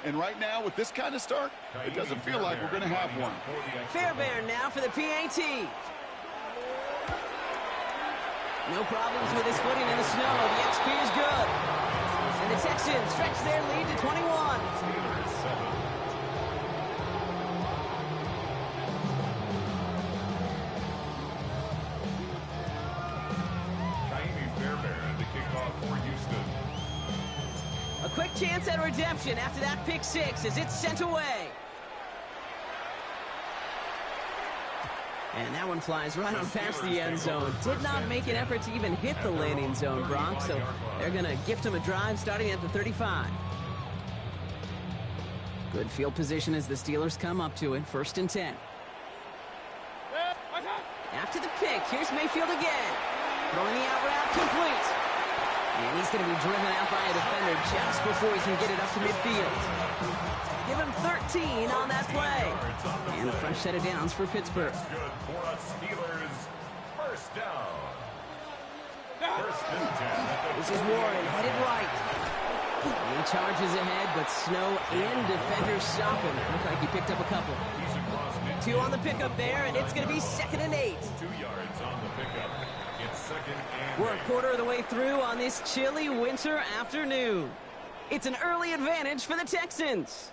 And right now, with this kind of start, it doesn't feel like we're going to have one. Fairbairn now for the PAT. No problems with his footing in the snow. The XP is good. And the Texans stretch their lead to 21. A quick chance at redemption after that pick six as it's sent away. And that one flies right on past the end zone. Did not make an effort to even hit the landing zone, Brock, so they're going to gift him a drive starting at the 35. Good field position as the Steelers come up to it, 1st and 10. After the pick, here's Mayfield again. Throwing the out route, complete. And he's going to be driven out by a defender just before he can get it up to midfield. Give him 13 on that play. And a fresh set of downs for Pittsburgh. Good for us Steelers. First down. First and 10. This is Warren headed right. He charges ahead, but snow and defenders stop him. Looked like he picked up a couple. 2 on the pickup there, and it's going to be 2nd and 8. 2 yards on the pickup. It's 2nd and 8. We're a quarter of the way through on this chilly winter afternoon. It's an early advantage for the Texans.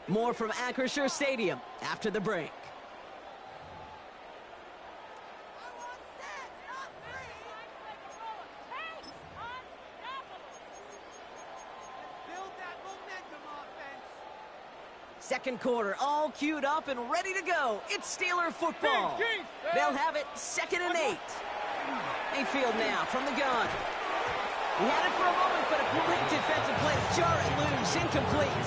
More from Acrisure Stadium after the break. Second quarter, all queued up and ready to go. It's Steeler football. They'll have it 2nd and 8. Mayfield now from the gun. He had it for a moment, but a great defensive play to jar it loose, incomplete.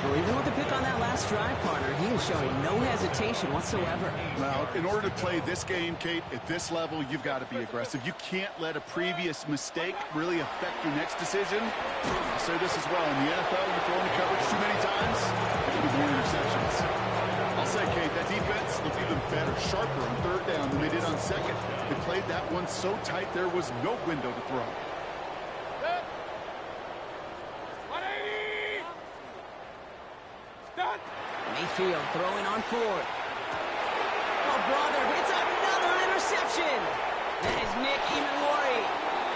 Well, even with the pick on that last drive, partner, he is showing no hesitation whatsoever. Well, in order to play this game, Kate, at this level, you've got to be aggressive. You can't let a previous mistake really affect your next decision. I'll say this as well. In the NFL, you throw into coverage too many times, you get more interceptions. I'll say, Kate, that defense looked even better, sharper on 3rd down than they did on 2nd. They played that one so tight there was no window to throw. Mayfield throwing on 4th. Oh, brother, it's another interception. That is Nick Emenwari.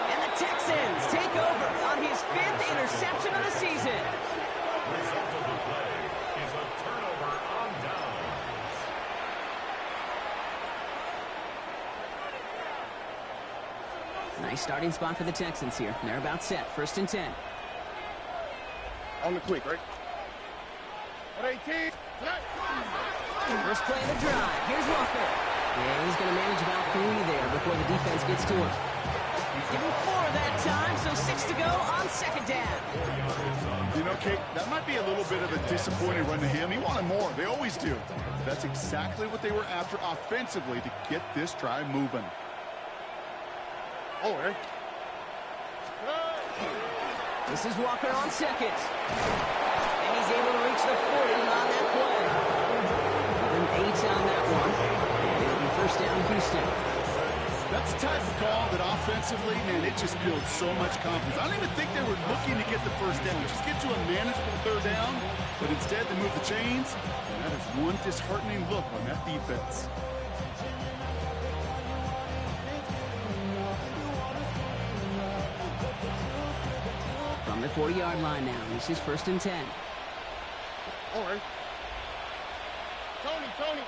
And the Texans take over on his 5th interception of the season. Result of the play is a turnover on downs. Nice starting spot for the Texans here. They're about set. 1st and 10. On the quick, right? 18. First play of the drive. Here's Walker. Yeah, he's going to manage about 3 there before the defense gets to him. Give him 4 that time, so 6 to go on 2nd down. You know, Kate, that might be a little bit of a disappointing run to him. He wanted more. They always do. That's exactly what they were after offensively to get this drive moving. Oh, right. This is Walker on 2nd. And he's able to reach the 40 on that play. Give him 8 on that one. And it'll be 1st down Houston. That's the type of call that offensively, man, it just builds so much confidence. I don't even think they were looking to get the 1st down. Just get to a manageable 3rd down. But instead, they move the chains. And that is one disheartening look on that defense. From the 40-yard line now. This is 1st and 10. All right. Tony.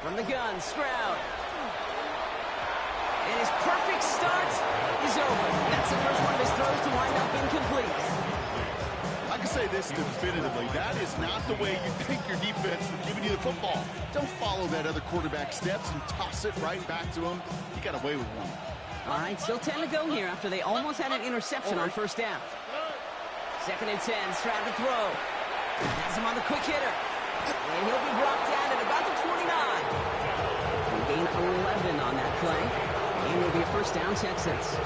From the gun, Stroud. And his perfect start is over. That's the first one of his throws to wind up incomplete. I can say this definitively. That is not the way you thank your defense for giving you the football. Don't follow that other quarterback steps and toss it right back to him. You got away with one. All right, still 10 to go here after they almost had an interception on 1st down. 2nd and 10, Stroud to throw. Has him on the quick hitter. And he'll be brought down at about the 29. He'll gain 11 on that play. And it'll be a 1st down Texans.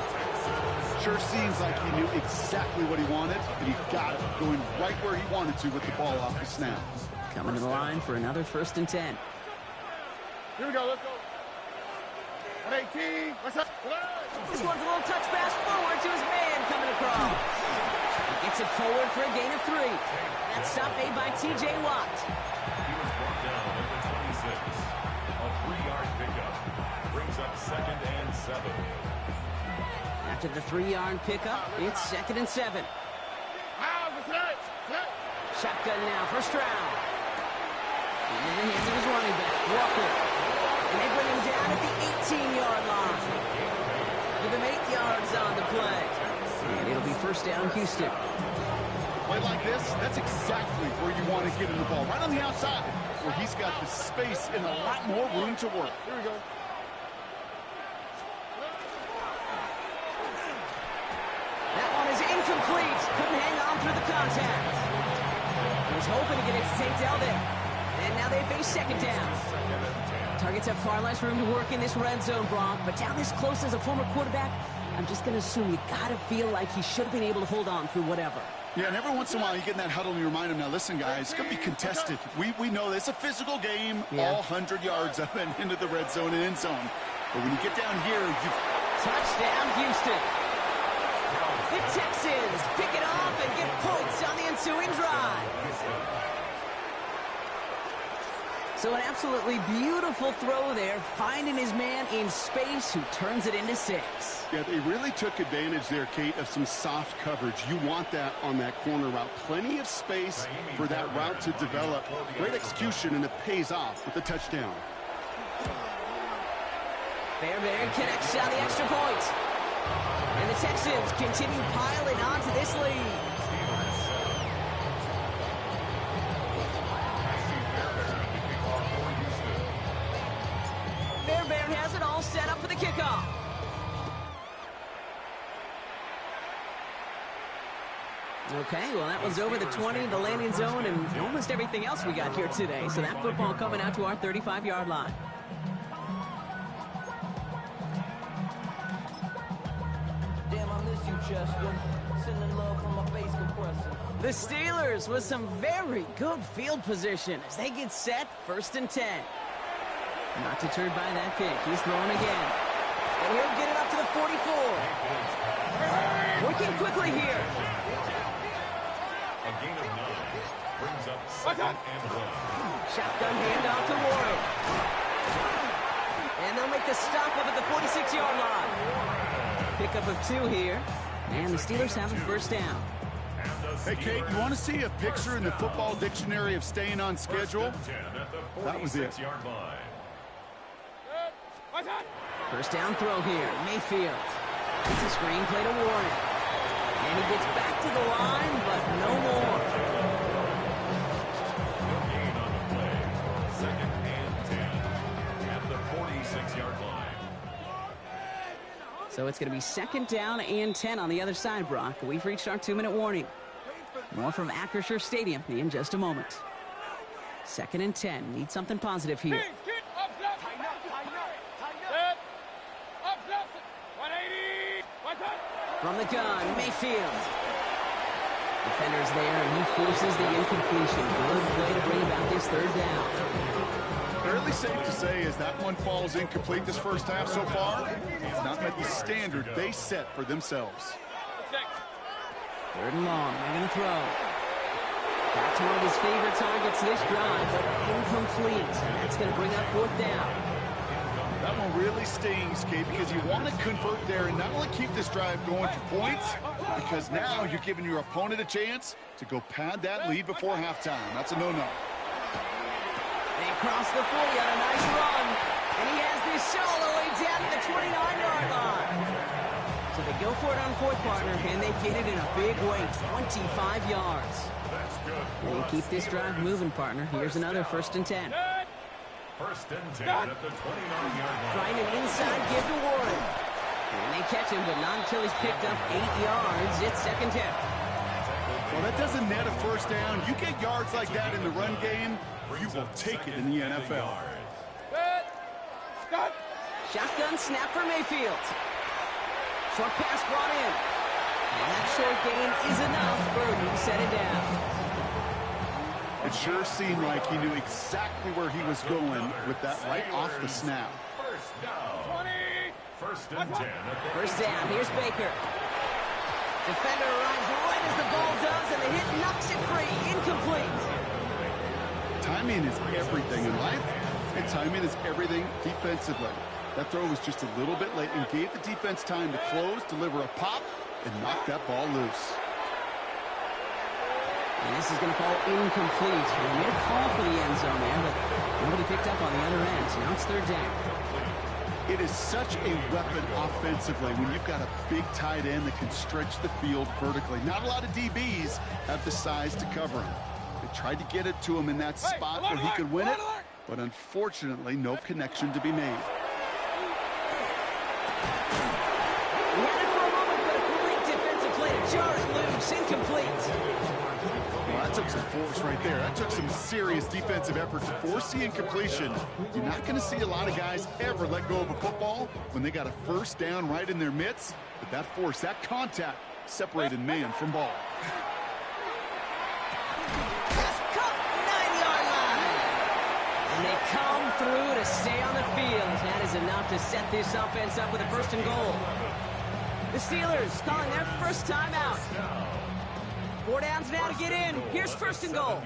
Sure seems like he knew exactly what he wanted, and he got it, going right where he wanted to with the ball off the snap. Coming to the line for another 1st and 10. Here we go, let's go. 18. What's up? This one's a little touch pass forward to his man coming across. Gets it forward for a gain of 3. That stop made by T.J. Watt. He was brought down at the 26. A 3-yard pickup brings up 2nd and 7. After the 3-yard pickup, it's 2nd and 7. Shotgun now, first round. Into the hands of his running back, Walker. And they bring him down at the 18-yard line. Give him 8 yards on the play. And it'll be first down, Houston. Play like this, that's exactly where you want to get him the ball. Right on the outside, where he's got the space and a lot more room to work. Here we go. That one is incomplete. Couldn't hang on through the contact. He was hoping to get it to Tank there. And now they face second down. Targets have far less room to work in this red zone, Brock. But down this close as a former quarterback, I'm just going to assume you got to feel like he should have been able to hold on through whatever. Yeah, and every once in a while you get in that huddle and you remind him, now listen, guys, it's going to be contested. We know it's a physical game, all 100 yards up and into the red zone and end zone. But when you get down here, you... Touchdown, Houston. The Texans pick it off and get points on the ensuing drive. So an absolutely beautiful throw there, finding his man in space who turns it into 6. Yeah, they really took advantage there, Kate, of some soft coverage. You want that on that corner route. Plenty of space for that route to develop. Great execution, and it pays off with the touchdown. Fairbairn connects on the extra point. And the Texans continue piling onto this lead. Fairbairn has it all set up for the kickoff. Okay, well, that was over the 20, the landing zone, and almost everything else we got here today. So that football coming out to our 35-yard line. Damn, I miss you, Chester. Sending love from my face compressor. The Steelers with some very good field position as they get set, 1st and 10. Not deterred by that pick. He's throwing again. And he'll get it up to the 44. Working quickly here. A gain of 9 brings up 2nd and 1. Shotgun handoff to Warren. And they'll make the stop up at the 46-yard line. Pickup of 2 here. And the Steelers have a first down. Hey, Kate, you want to see a picture in the football dictionary of staying on schedule? That was it. First down throw here. Mayfield. It's a screen play to Warren. And he gets back to the line, but no more. No gain on the play. 2nd and 10 at the 46-yard line. So it's going to be 2nd down and 10 on the other side, Brock. We've reached our 2-minute warning. More from Acrisure Stadium in just a moment. 2nd and 10. Need something positive here. From the gun, Mayfield. Defender's there, and he forces the incompletion. Good play to bring about this 3rd down. Fairly safe to say as that one falls incomplete this first half so far, it's not met the standard they set for themselves. 3rd and long. They're going to throw. Back to one of his favorite targets this drive, but incomplete. That's going to bring up 4th down. That one really stings, Kate, because you want to convert there and not only keep this drive going for points, because now you're giving your opponent a chance to go pad that lead before halftime. That's a no-no. They cross the 40 on a nice run, and he has this all the way down to the 29-yard line. So they go for it on 4th, partner, and they get it in a big way, 25 yards. They keep this drive moving, partner. Here's another 1st and 10. 1st and 10 at the 29-yard line. Trying an inside give to Warren. And they catch him, but not until he's picked up 8 yards. It's 2nd down. Well, that doesn't net a first down. You get yards like that in the run game, you will take it in the NFL. Shotgun snap for Mayfield. Short pass brought in. And that short gain is enough for a new set it down. It sure seemed like he knew exactly where he was going with that right off the snap. First down. 1st and 10. First down. Here's Baker. Defender arrives right as the ball does. incomplete. Timing is everything in life, and timing is everything defensively. That throw was just a little bit late and gave the defense time to close, deliver a pop, and knock that ball loose. And this is going to fall incomplete. They made a call for the end zone there, but nobody picked up on the other end. Now it's third down. It is such a weapon offensively when you've got a big tight end that can stretch the field vertically. Not a lot of DBs have the size to cover him. They tried to get it to him in that spot where he could win it, but unfortunately, no connection to be made. He had it for a moment, but a great defensive play to jar it loose. Incomplete. Well, that took some force right there. That took some serious defensive effort to force the incompletion. You're not going to see a lot of guys ever let go of a football when they got a first down right in their midst. But that force, that contact, separated man from ball. Just cut 9-yard line. And they come through to stay on the field. That is enough to set this offense up with a first and goal. The Steelers calling their first timeout. 4 downs now to get in. Here's first and goal. Warren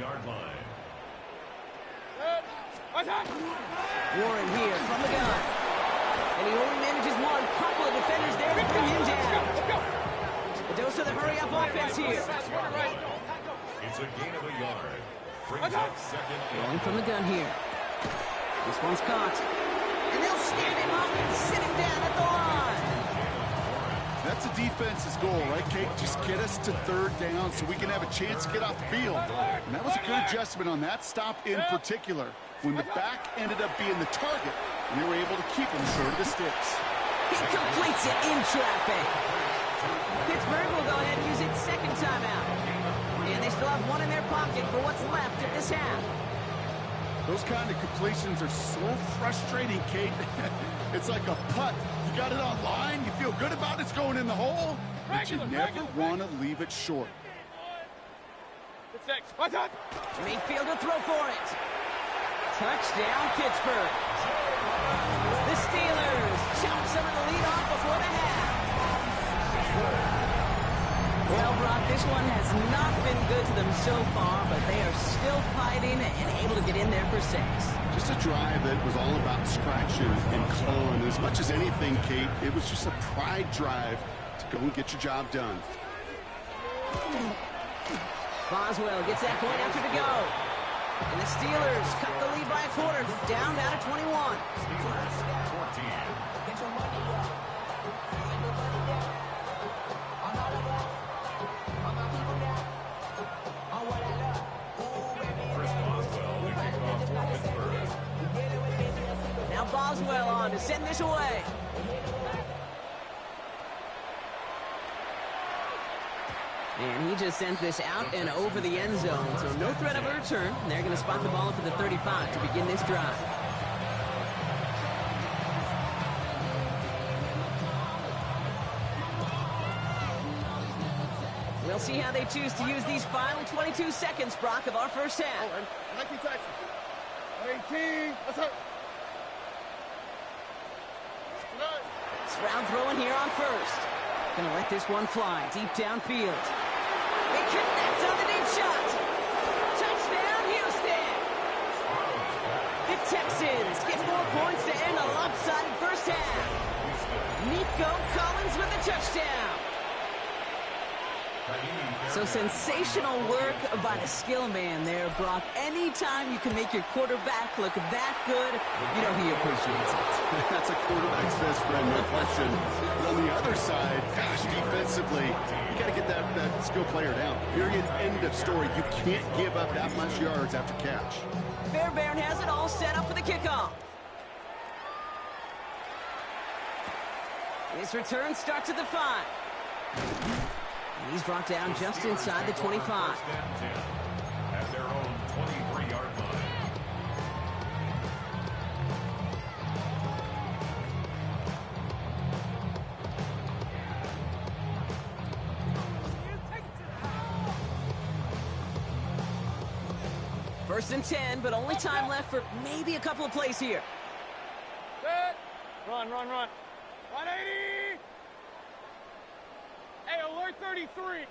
here from the gun. And he only manages one. Couple of defenders there to bring him down. A dose of the hurry-up offense here. It's a gain of a yard. Brings up second. Going from the gun here. This one's caught. And they'll stand him up and sit him down at the line. That's a defense's goal, right, Kate? Just get us to third down so we can have a chance to get off the field. And that was a good adjustment on that stop in particular, when the back ended up being the target, and they were able to keep him short of the sticks. He completes it in traffic. Pittsburgh will go ahead and use its second timeout. And they still have one in their pocket for what's left of this half. Those kind of completions are so frustrating, Kate. It's like a putt. You got it on line, you feel good about it's going in the hole, but you never want to leave it short. Mayfield to throw for it. Touchdown, Pittsburgh. The Steelers chop some of the lead off before the half. Well, Brock, this one has not been good to them so far, but they are still fighting and able to get in there for 6. Just a drive that was all about scratching and clawing. As much as anything, Kate, it was just a pride drive to go and get your job done. Boswell gets that point after to go. And the Steelers cut the lead by a quarter, down to 21. Steelers 14. Now Boswell on to send this away. And he just sends this out and over the end zone, so no threat of a return. They're going to spot the ball up at the 35 to begin this drive. We'll see how they choose to use these final 22 seconds, Brock, of our first half. 19 Texas. 18. Let's hurt. Stroud throwing here on first. Gonna let this one fly deep downfield. They connect on the deep shot. Touchdown, Houston. The Texans get 4 points to end a lopsided first half. Nico Collins with the touchdown. So sensational work by the skill man there, Brock. Anytime you can make your quarterback look that good, you know he appreciates it. That's a quarterback's best friend, no question. But on the other side, gosh, defensively, you got to get that skill player down. Period, end of story. You can't give up that much yards after catch. Fairbairn has it all set up for the kickoff. His return starts at the 5. And he's brought down just inside the 25. At their own 23-yard line. First and 10, but only time left for maybe a couple of plays here. Set. Run. 180. Hey, alert 33.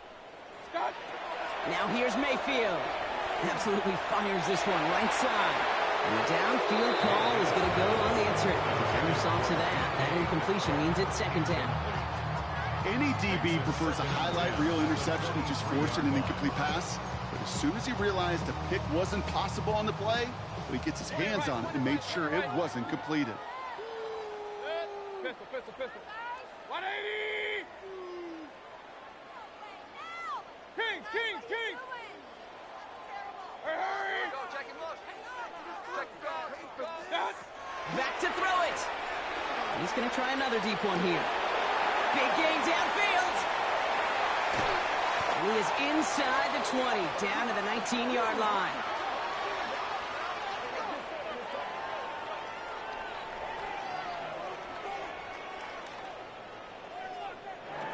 Scott. Now here's Mayfield. Absolutely fires this one right side. And the downfield call is going to go unanswered. Defender saw to that. That incompletion means it's second down. Any DB prefers a highlight reel interception to just forcing an incomplete pass. But as soon as he realized a pick wasn't possible on the play, he gets his hands on it and made sure it wasn't completed. Pistol, pistol, pistol. 180! Kings, Kings, Kings! Hurry, hurry! Go, check him, look. Check the guard. Back to throw it. He's going to try another deep one here. Big gain downfield. And he is inside the 20, down to the 19-yard line.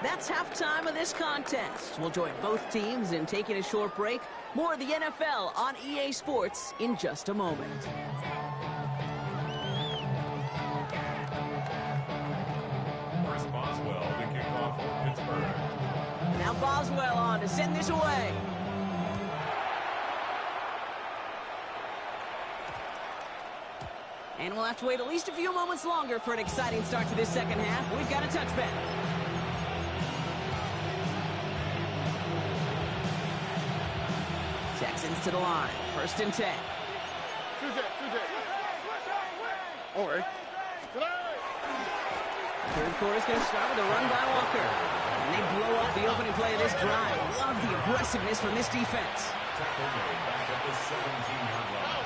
That's halftime of this contest. We'll join both teams in taking a short break. More of the NFL on EA Sports in just a moment. Chris Boswell to kick off for Pittsburgh. Now Boswell on to send this away. And we'll have to wait at least a few moments longer for an exciting start to this second half. We've got a touchback. Texans to the line. First and 10. All right. Third quarter's going to start with a run by Walker. And they blow up the opening play of this drive. Love the aggressiveness from this defense. Tackle made back at the 17-yard line.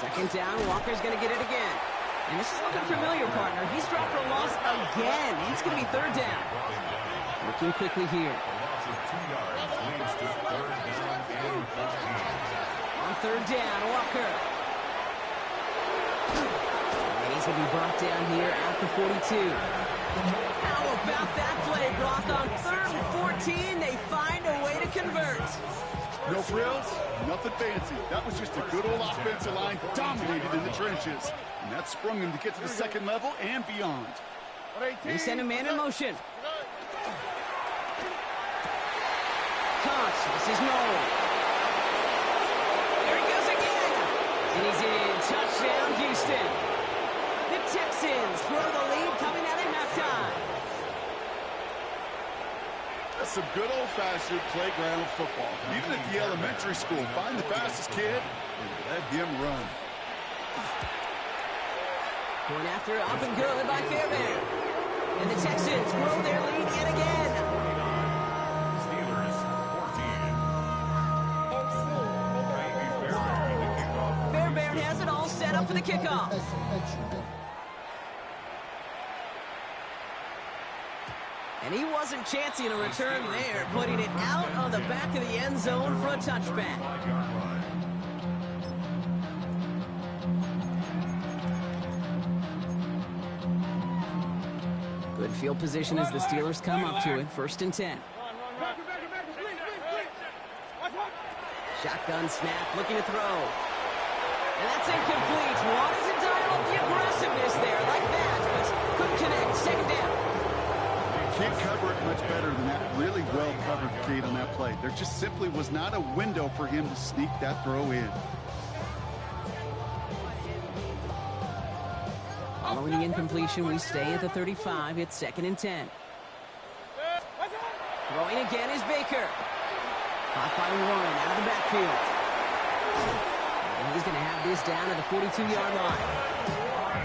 Second down, Walker's going to get it again. And this is looking familiar, partner. He's dropped for a loss again. It's going to be third down. Looking quickly here. A loss of 2 yards leads to third down and 14. On third down, Walker. And he's going to be brought down here at the 42. How about that play, Brock? On third and 14, they find a way to convert. No frills, nothing fancy. That was just a good old offensive line dominated in the trenches. And that sprung him to get to the second level and beyond. They send a man in motion. Cox, this is Noel. There he goes again. And he's in. Touchdown, Houston. The Texans grow the lead coming out of halftime. That's some good old-fashioned playground football. Even at the elementary school, find the fastest kid and let him run. Going after up and good by Fairbairn. And the Texans grow their lead yet again. Steelers 14. Fairbairn has it all set up for the kickoff. And he wasn't chancing a return there, putting it out on the back of the end zone for a touchback. Good field position as the Steelers come up to it. First and 10. Shotgun snap, looking to throw. And that's incomplete. Wanted to dial up the aggressiveness there like that, but couldn't connect. Second down. Can't cover it much better than that. Really well covered, Kate, on that play. There just simply was not a window for him to sneak that throw in. Following the incompletion, we stay at the 35. It's second and 10. Throwing again is Baker. Caught by Warren out of the backfield. And he's going to have this down at the 42-yard line.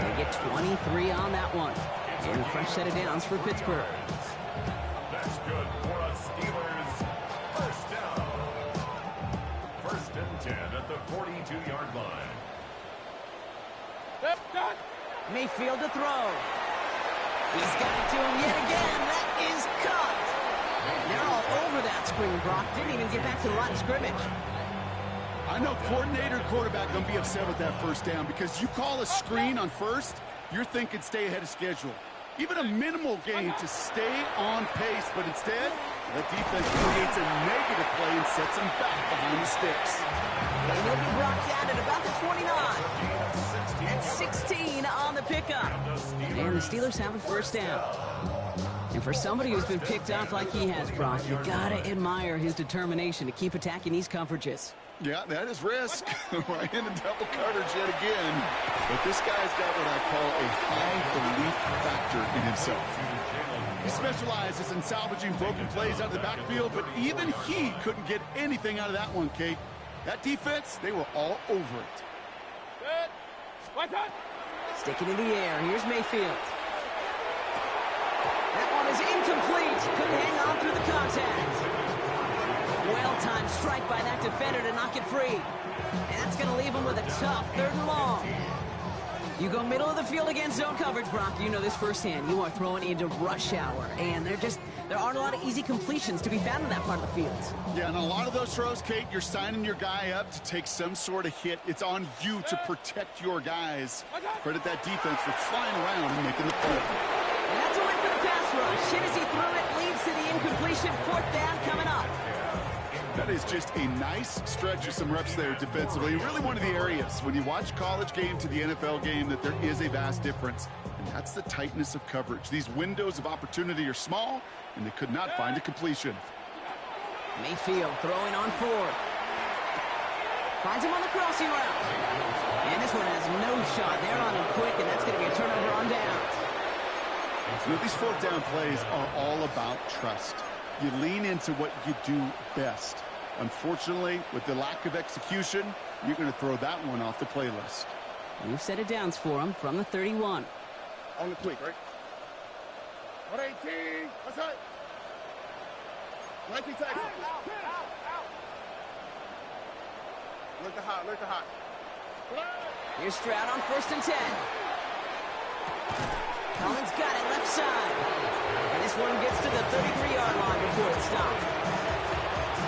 They get 23 on that one. And a fresh set of downs for Pittsburgh. That's good for a Steelers first down. First and 10 at the 42-yard line. Mayfield to throw. He's got it to him yet again. That is caught. They're all over that screen, Brock. Didn't even get back to the line of scrimmage. I know coordinator and quarterback going to be upset with that first down because you call a screen on first, you're thinking stay ahead of schedule. Even a minimal gain to stay on pace, but instead, the defense creates a negative play and sets them back behind the sticks. And he'll be brought down at about the 29. That's 16 on the pickup. And the Steelers have a first down. And for somebody who's been picked off like he has, Brock, you gotta admire his determination to keep attacking these coverages. Yeah, that is risk. Right into double coverage yet again. But this guy's got what I call a high belief factor in himself. He specializes in salvaging broken plays out of the backfield, but even he couldn't get anything out of that one, Kate. That defense, they were all over it. Sticking in the air. Here's Mayfield. That one is incomplete. Couldn't hang on through the contact. Well-timed strike by that defender to knock it free. And that's going to leave him with a tough 3rd and long. You go middle of the field against zone coverage, Brock. You know this firsthand. You are throwing into rush hour. And there aren't a lot of easy completions to be found in that part of the field. Yeah, and a lot of those throws, Kate, you're signing your guy up to take some sort of hit. It's on you to protect your guys. Credit that defense for flying around and making the play. And that's a win for the pass rush. Hit as he threw it, leads to the incompletion. 4th down coming up. That is just a nice stretch of some reps there defensively. Really one of the areas when you watch college game to the NFL game that there is a vast difference. And that's the tightness of coverage. These windows of opportunity are small, and they could not find a completion. Mayfield throwing on 4th. Finds him on the crossing route. And this one has no shot. They're on him quick, and that's going to be a turnover on downs. You know, these 4th down plays are all about trust. You lean into what you do best. Unfortunately, with the lack of execution, you're going to throw that one off the playlist. New set of downs for him from the 31. On the quick, right? 118. What's that? 19 tackles. Look the hot, look the hot. Here's Stroud on 1st and 10. Collins got it left side. And this one gets to the 33-yard line before it stopped.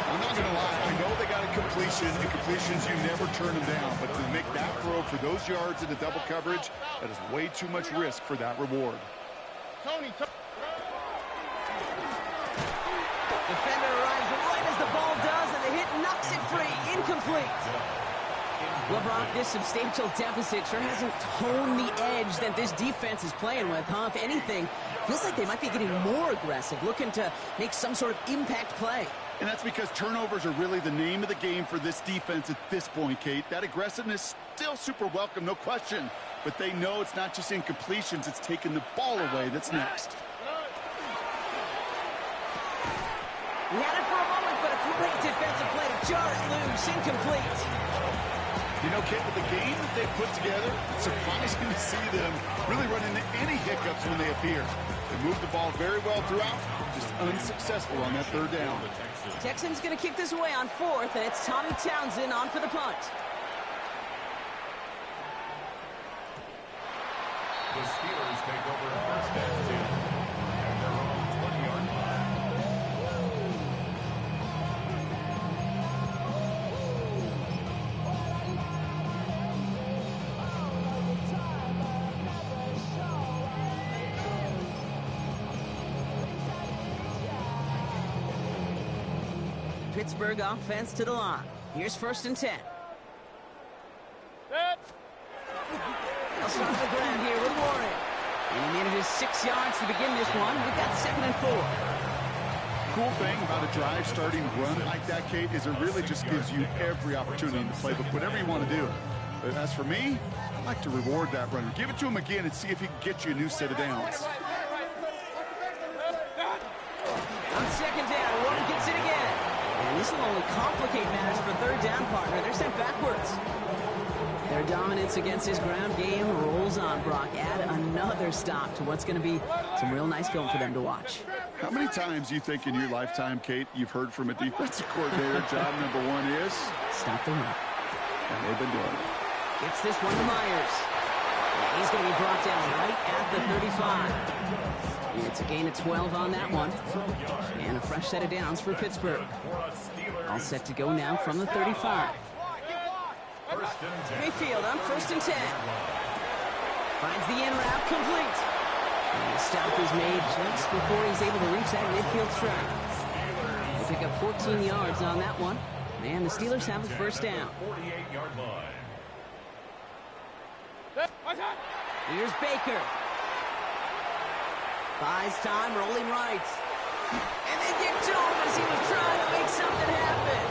I'm not going to lie. I know they got a completion, and completions, you never turn them down. But to make that throw for those yards into double coverage, that is way too much risk for that reward. Defender arrives right as the ball does, and the hit knocks it free. Incomplete. Well, Brock, this substantial deficit sure hasn't honed the edge that this defense is playing with, huh? If anything, feels like they might be getting more aggressive, looking to make some sort of impact play. And that's because turnovers are really the name of the game for this defense at this point, Kate. That aggressiveness still super welcome, no question. But they know it's not just incompletions, it's taking the ball away that's next. He had it for a moment, but a great defensive play to jar it loose. Incomplete. You know, Kate, with the game that they've put together, it's surprising to see them really run into any hiccups when they appear. They move the ball very well throughout, just unsuccessful on that 3rd down. Texans going to kick this away on 4th, and it's Tommy Townsend on for the punt. The Steelers take over 1st and 10 at their own 20-yard line. Pittsburgh offense to the line. Here's 1st and 10. They'll start the ground here with Warren. And he manages 6 yards to begin this one. We've got 2nd and 4. Cool thing about a drive starting run like that, Kate, is it really just gives you every opportunity in the playbook, whatever you want to do. But as for me, I like to reward that runner. Give it to him again and see if he can get you a new set of downs. On 2nd down, Warren gets it again. And this will only complicate matters for 3rd down, partner. They're sent backwards. Their dominance against his ground game rolls on, Brock. Add another stop to what's going to be some real nice film for them to watch. How many times do you think in your lifetime, Kate, you've heard from a defensive coordinator, job number 1 is? Stop the run. And they've been doing it. Gets this one to Myers. And he's going to be brought down right at the 35. It's a gain of 12 on that one. And a fresh set of downs for Pittsburgh. All set to go now from the 35. Mayfield on 1st and 10. Finds the in route complete. And the stop is made just before he's able to reach that midfield strike. They pick up 14 yards on that one. And the Steelers have a 1st down. 48-yard line. Here's Baker. Buys time, rolling right. And they get to him as he was trying to make something happen.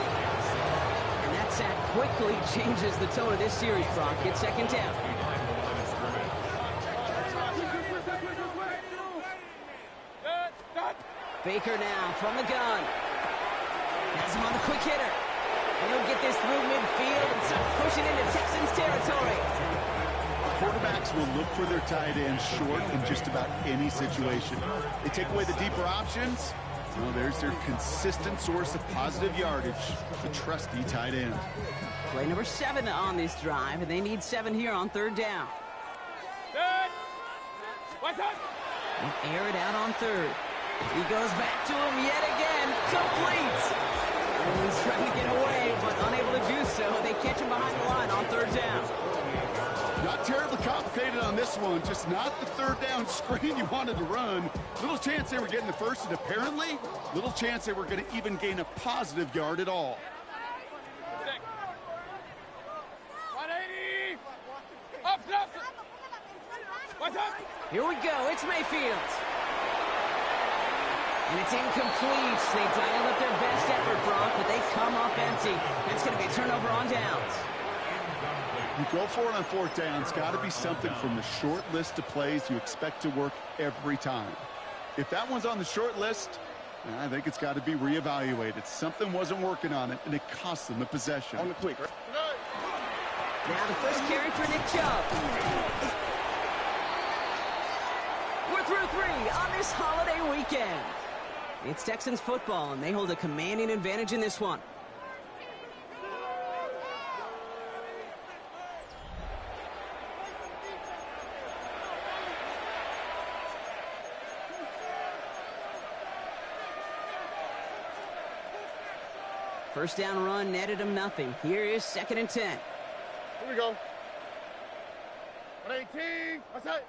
And that sack quickly changes the tone of this series, Brock. It's second down. Baker now from the gun. Has him on the quick hitter. And he'll get this through midfield and start pushing into Texans territory. Quarterbacks will look for their tight end short in just about any situation. They take away the deeper options. Well, there's their consistent source of positive yardage, the trusty tight end. Play number 7 on this drive, and they need 7 here on third down. And air it out on third. He goes back to him yet again. Complete. And he's trying to get away, but unable to do so. They catch him behind the line on third down. Not terribly complicated on this one, just not the third down screen you wanted to run. Little chance they were getting the first, and apparently, little chance they were going to even gain a positive yard at all. 180! Up, up! What's up? Here we go. It's Mayfield. And it's incomplete. They dialed up their best effort, Brock, but they come up empty. That's going to be a turnover on downs. You go for it on fourth down. It's got to be something from the short list of plays you expect to work every time. If that one's on the short list, I think it's got to be reevaluated. Something wasn't working on it, and it cost them the possession. On the quick, right? Now the first carry for Nick Chubb. We're through 3 on this holiday weekend. It's Texans football, and they hold a commanding advantage in this one. First down run netted him nothing. Here is 2nd and 10. Here we go. 118. What's that?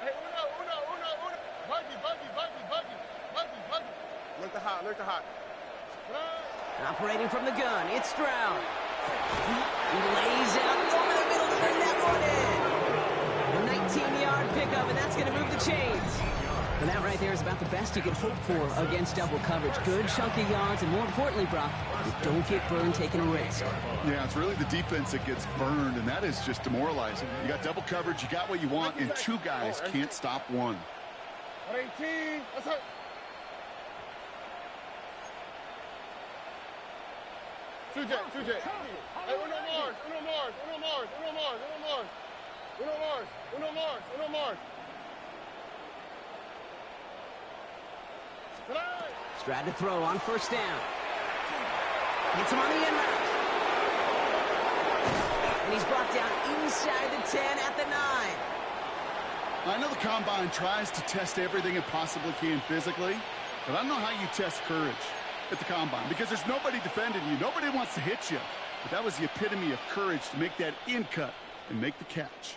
Hey, uno. Buggy. Look the hot. Operating from the gun, it's Stroud. He lays out over the middle to bring that one in. A 19-yard pickup, and that's going to move the chains. And that right there is about the best you can hope for against double coverage. Good chunky yards, and more importantly, Brock, you don't get burned taking a risk. Yeah, it's really the defense that gets burned, and that is just demoralizing. You got double coverage, you got what you want, and 2 guys can't stop one. 118. What's up? Two J. Hey, uno Mars. Stroud to throw on first down. Hits him on the end route. And he's brought down inside the 10 at the 9. I know the Combine tries to test everything it possibly can physically, but I don't know how you test courage at the Combine because there's nobody defending you. Nobody wants to hit you. But that was the epitome of courage to make that in cut and make the catch.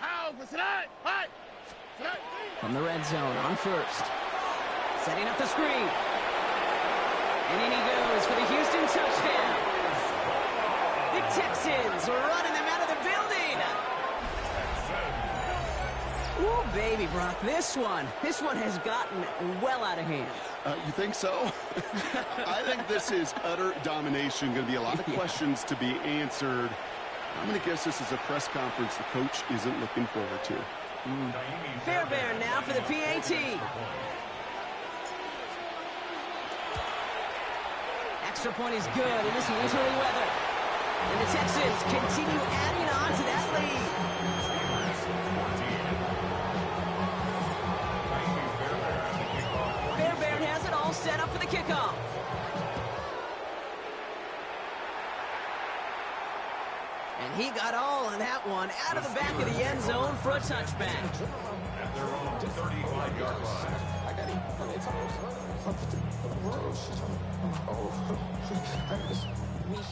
From the red zone on first. Setting up the screen. And in he goes for the Houston touchdown. The Texans running them out of the building. Ooh, baby, Brock, this one has gotten well out of hand. You think so? I think this is utter domination. Going to be a lot of questions to be answered. I'm going to guess this is a press conference the coach isn't looking forward to. Fairbairn now for the PAT. Extra point is good in this winterly weather. And the Texans continue adding on to that lead. Fairbairn has it all set up for the kickoff. And he got all of that one out of the back of the end zone for a touchback. At their own 35-yard line.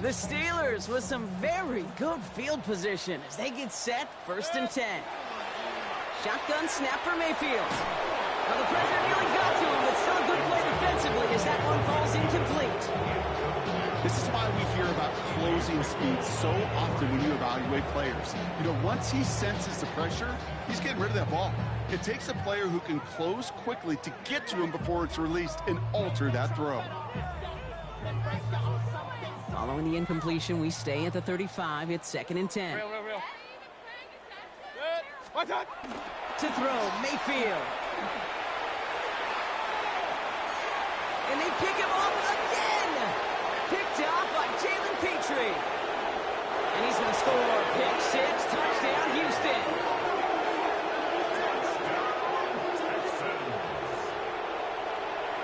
The Steelers with some very good field position as they get set, 1st and 10. Shotgun snap for Mayfield. Well, the pressure nearly got to him, but still a good play defensively as that one falls incomplete. This is why we hear about closing speed so often when you evaluate players. You know, once he senses the pressure, he's getting rid of that ball. It takes a player who can close quickly to get to him before it's released and alter that throw. Following the incompletion, we stay at the 35. It's 2nd and 10. Real. Watch out! To throw, Mayfield. And they pick him up again. Picked up by Jalen Petrie. And he's going to score. Pick 6, touchdown, Houston.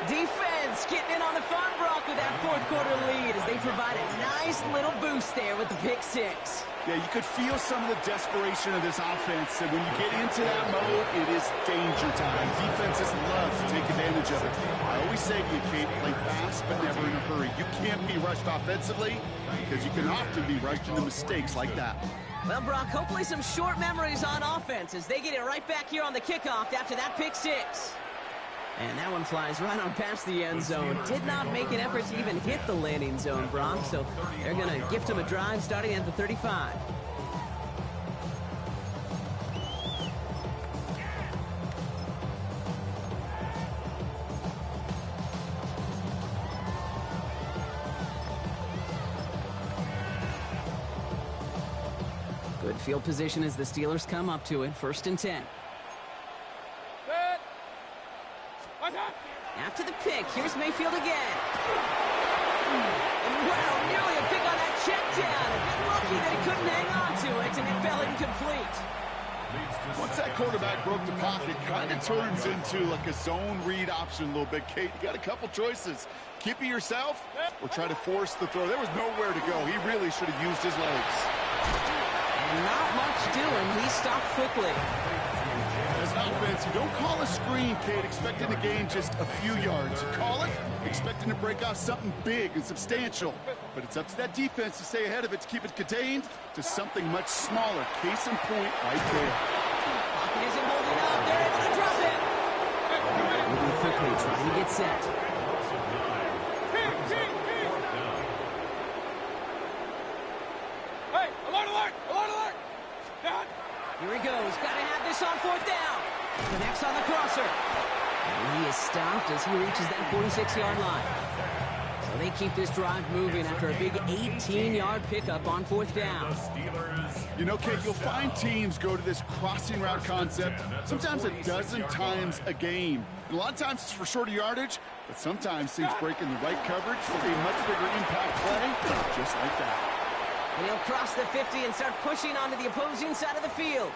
Defense getting in on the fun, Brock, with that 4th quarter lead as they provide a nice little boost there with the pick 6. Yeah, you could feel some of the desperation of this offense, and when you get into that mode, it is danger time. Defenses love to take advantage of it. I always say to you, Kate, play fast but never in a hurry. You can't be rushed offensively because you can often be rushed into mistakes like that. Well, Brock, hopefully some short memories on offense as they get it right back here on the kickoff after that pick 6. And that one flies right on past the end zone. Did not make an effort to even hit the landing zone, Brock. So they're going to gift him a drive starting at the 35. Good field position as the Steelers come up to it. 1st and 10. After the pick, here's Mayfield again. And wow, nearly a pick on that check down. A bit lucky that he couldn't hang on to it, and it fell incomplete. Once that quarterback broke the pocket, it kind of turns into like a zone read option a little bit, Kate. You got a couple choices. Keep it yourself or try to force the throw. There was nowhere to go. He really should have used his legs. Not much doing. He stopped quickly. As an offense, you don't call a screen, Kate, expecting to gain just a few yards. You call it expecting to break off something big and substantial. But it's up to that defense to stay ahead of it, to keep it contained to something much smaller. Case in point right there. Pocket isn't holding up. They're able to drop it. Moving quickly, trying to get set. Hey, alert! Here he goes. Got to have this on 4th down. Connects on the crosser. And he is stopped as he reaches that 46-yard line. So they keep this drive moving after a big 18-yard pickup on 4th down. You know, Kate, you'll find teams go to this crossing route concept sometimes a dozen times a game. And a lot of times it's for shorter yardage, but sometimes teams break in the right coverage for a much bigger impact play, just like that. And he'll cross the 50 and start pushing onto the opposing side of the field.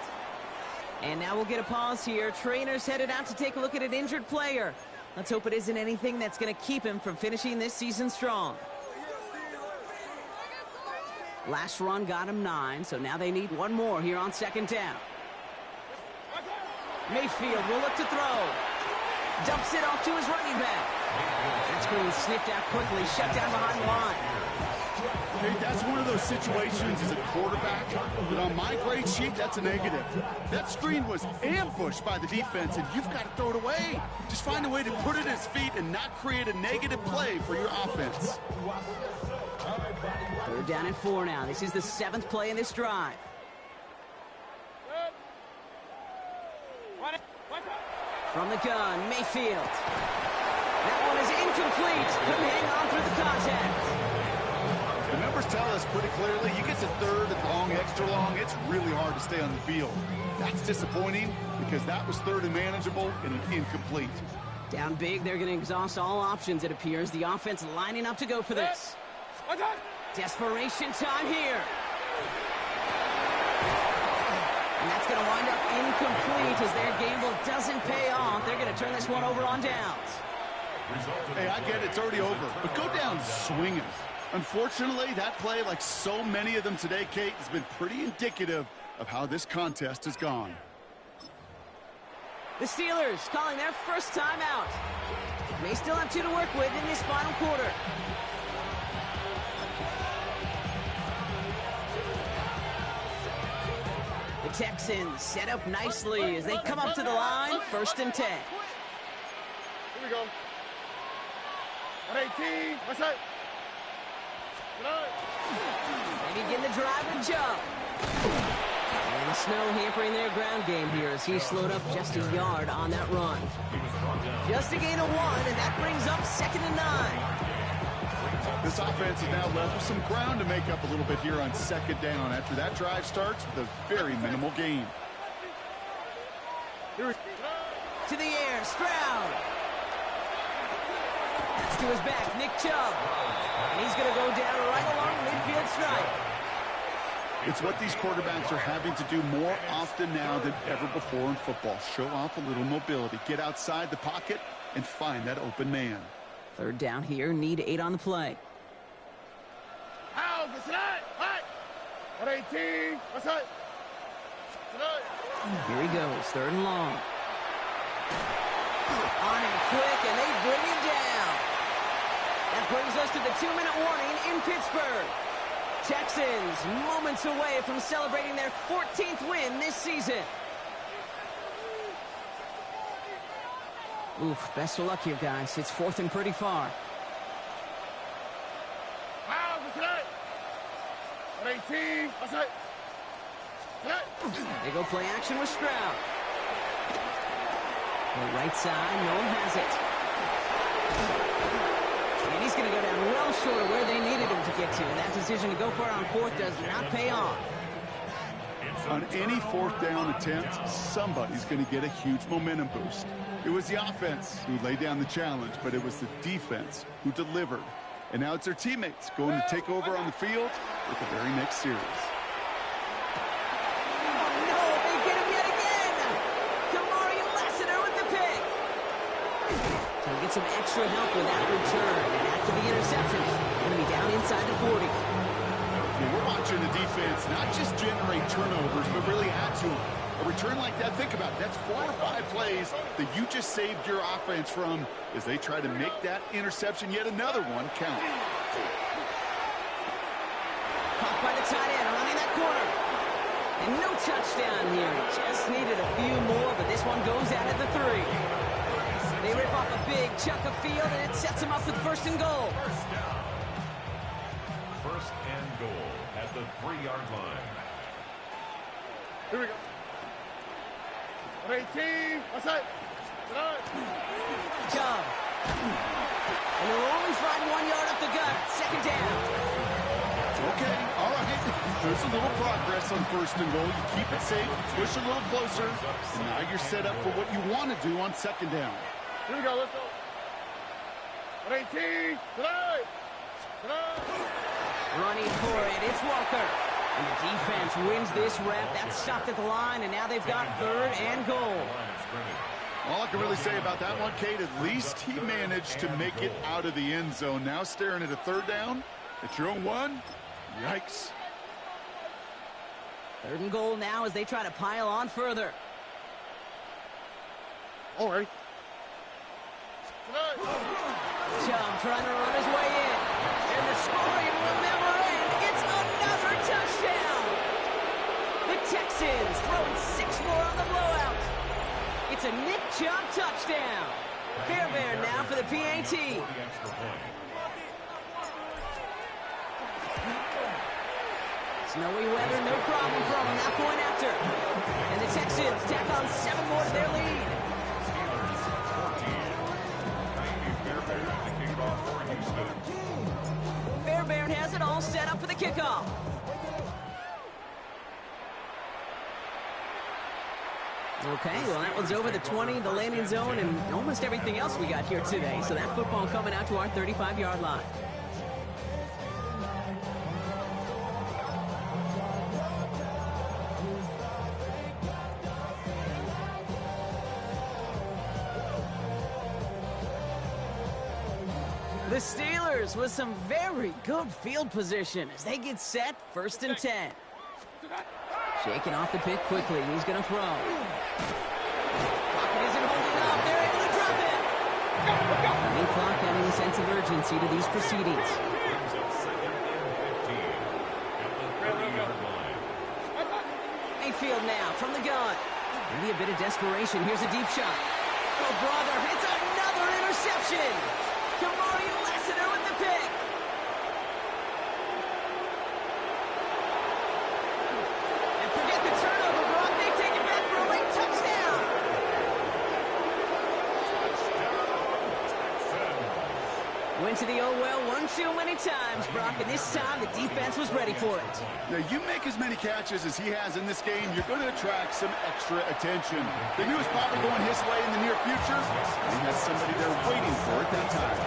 And now we'll get a pause here. Trainer's headed out to take a look at an injured player. Let's hope it isn't anything that's going to keep him from finishing this season strong. Last run got him 9, so now they need one more here on 2nd down. Mayfield will look to throw. Dumps it off to his running back. That screen sniffed out quickly, shut down behind the line. Hey, that's one of those situations as a quarterback that on my grade sheet, that's a negative. That screen was ambushed by the defense, and you've got to throw it away. Just find a way to put it at his feet and not create a negative play for your offense. 3rd down and 4 now. This is the 7th play in this drive. From the gun, Mayfield. That one is incomplete. Couldn't hang on through the contact. The numbers tell us pretty clearly, you get to 3rd and long, extra long, it's really hard to stay on the field. That's disappointing because that was 3rd and manageable and an incomplete. Down big, they're going to exhaust all options, it appears. The offense lining up to go for this. Desperation time here. And that's going to wind up incomplete as their gamble doesn't pay off. They're going to turn this one over on downs. Hey, I get it, it's already over, but go down swinging. Unfortunately, that play, like so many of them today, Kate, has been pretty indicative of how this contest has gone. The Steelers calling their first timeout. May still have 2 to work with in this final quarter. The Texans set up nicely as they come up to the line, 1st and 10. Here we go. 118. What's that? They begin to drive and jump. And the snow hampering their ground game here as he slowed up just a yard on that run. Just a gain of 1, and that brings up 2nd and 9. This offense is now left with some ground to make up a little bit here on 2nd down after that drive starts with a very minimal gain. To the air, Stroud. That's to his back, Nick Chubb. And he's going to go down right along the midfield stripe. It's what these quarterbacks are having to do more often now than ever before in football. Show off a little mobility. Get outside the pocket and find that open man. 3rd down here, need 8 on the play. Here he goes, 3rd and long. On him quick, and they bring him down. That brings us to the 2-minute warning in Pittsburgh. Texans moments away from celebrating their 14th win this season. Oof, best of luck here, guys. It's 4th and pretty far. They go play action with Stroud. The right side, no one has it. And he's going to go down well short of where they needed him to get to. And that decision to go for it on 4th does not pay off. On any 4th down attempt, somebody's going to get a huge momentum boost. It was the offense who laid down the challenge, but it was the defense who delivered. And now it's their teammates going to take over on the field with the very next series. Some extra help with that return, and after the interception, going to be down inside the 40. We're watching the defense not just generate turnovers, but really add to them. A return like that, think about it, that's 4 or 5 plays that you just saved your offense from as they try to make that interception, yet another one, count. Caught by the tight end, running that corner. And no touchdown here. Just needed a few more, but this one goes out at the 3. They rip off a big chunk of field, and it sets them up with 1st and goal. 1st and goal at the 3-yard line. Here we go. 18, outside. Job. And they'll only find 1 yard up the gut. 2nd down. Okay, all right. There's a little progress on 1st and goal. You keep it safe, push a little closer, and now you're set up for what you want to do on 2nd down. Here we go, let's go. 18, tonight. Running for it, it's Walker. And the defense wins this rep. That's stopped at the line, and now they've got 3rd and goal. All I can really say about that one, Kate, at least he managed to make it out of the end zone. Now staring at a 3rd down, at your own 1, yikes. 3rd and goal now as they try to pile on further. All right. Chubb trying to run his way in. And the scoring will never end. It's another touchdown. The Texans throwing 6 more on the blowout. It's a Nick Chubb touchdown. Fairbairn now for the PAT. Snowy weather, no problem from them. That point after. And the Texans tack on 7 more to their lead. Fairbairn has it all set up for the kickoff. Okay, well, that one's over the 20, the landing zone, and almost everything else we got here today. So that football coming out to our 35-yard line. The Steelers with some very good field position as they get set, 1st and 10. Shaking off the pick quickly. He's going to throw. Pocket isn't holding up. They're able to drop it. Running clock adding a sense of urgency to these proceedings. Mayfield now from the gun. Maybe a bit of desperation. Here's a deep shot. Oh, brother, it's another interception. Kamari Lassiter with the pick. went to the oh well one too many times, Brock, and this time the defense was ready for it. Now, you make as many catches as he has in this game, you're going to attract some extra attention. They knew it was probably going his way in the near future. He had somebody there waiting for it that time.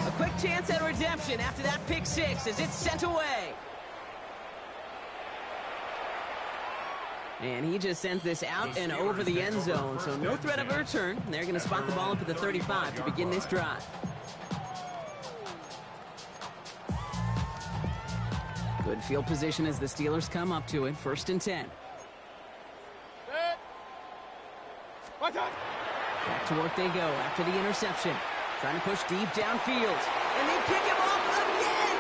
A quick chance at redemption after that pick six as it's sent away. And he just sends this out and over the end zone, so no threat of a return. They're going to spot the ball up at the 35 to begin this drive. Good field position as the Steelers come up to it. 1st and 10. Back to work they go after the interception. Trying to push deep downfield. And they pick him off again!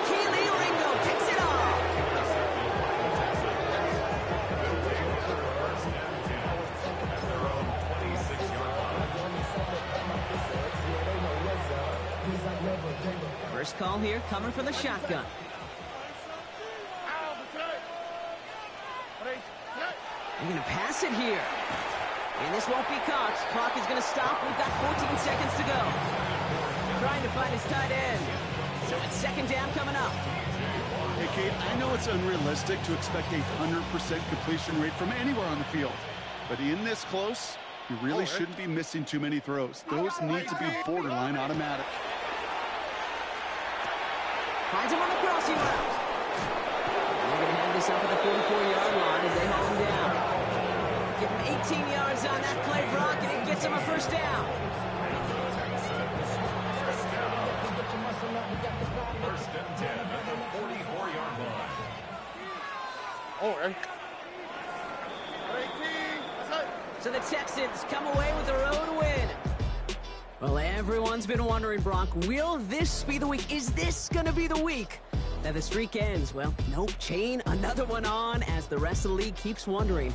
Keely Ringo picks it off! First call here coming from the shotgun. They're going to pass it here. And this won't be caught. Clock is going to stop. We've got 14 seconds to go. Trying to find his tight end. So it's 2nd down coming up. Hey, Kate, I know it's unrealistic to expect a 100% completion rate from anywhere on the field. But in this close, you really shouldn't be missing too many throws. Those need to be borderline automatic. Finds him on the crossing route. They're going to have this up at the 44-yard line as they hold him down. Give him 18 yards on that play, Brock, and it gets him a 1st down. 1st and 10 at the 44-yard line. So the Texans come away with a road win. Well, everyone's been wondering, Brock, will this be the week? Is this going to be the week that the streak ends? Well, nope, chain another one on as the rest of the league keeps wondering,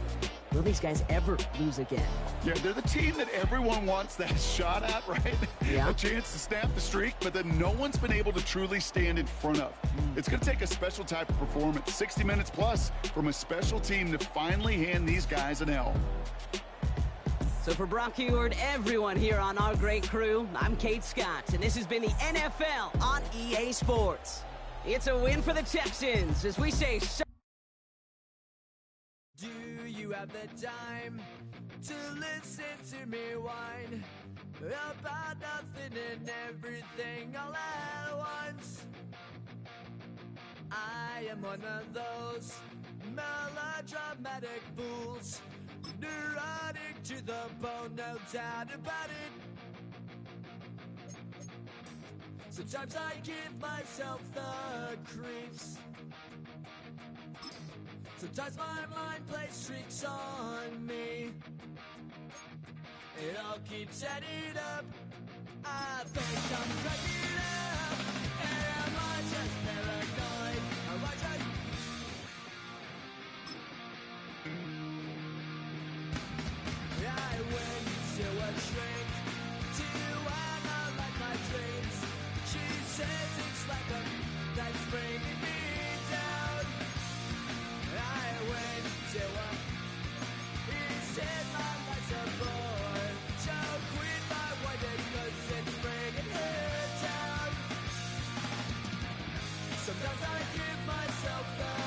will these guys ever lose again? Yeah, they're the team that everyone wants that shot at, right? Yeah. A chance to snap the streak, but that no one's been able to truly stand in front of. It's going to take a special type of performance, 60 minutes plus, from a special team to finally hand these guys an L. So for Brock Heward, everyone here on our great crew, I'm Kate Scott, and this has been the NFL on EA Sports. It's a win for the Texans, as we say... Do you have the time to listen to me whine about nothing and everything all at once? I am one of those melodramatic fools, neurotic to the bone, no doubt about it. Sometimes I give myself the creeps. Sometimes my mind plays tricks on me. It all keeps adding up. I think I'm cracking up. And am I just paranoid? Am I just... I went to a shrink to analyze my dreams. She says it's like a that's bringing me down. I went to a he said my life's a bore. So quit my wedding cause it's bringing her down. Sometimes I give myself the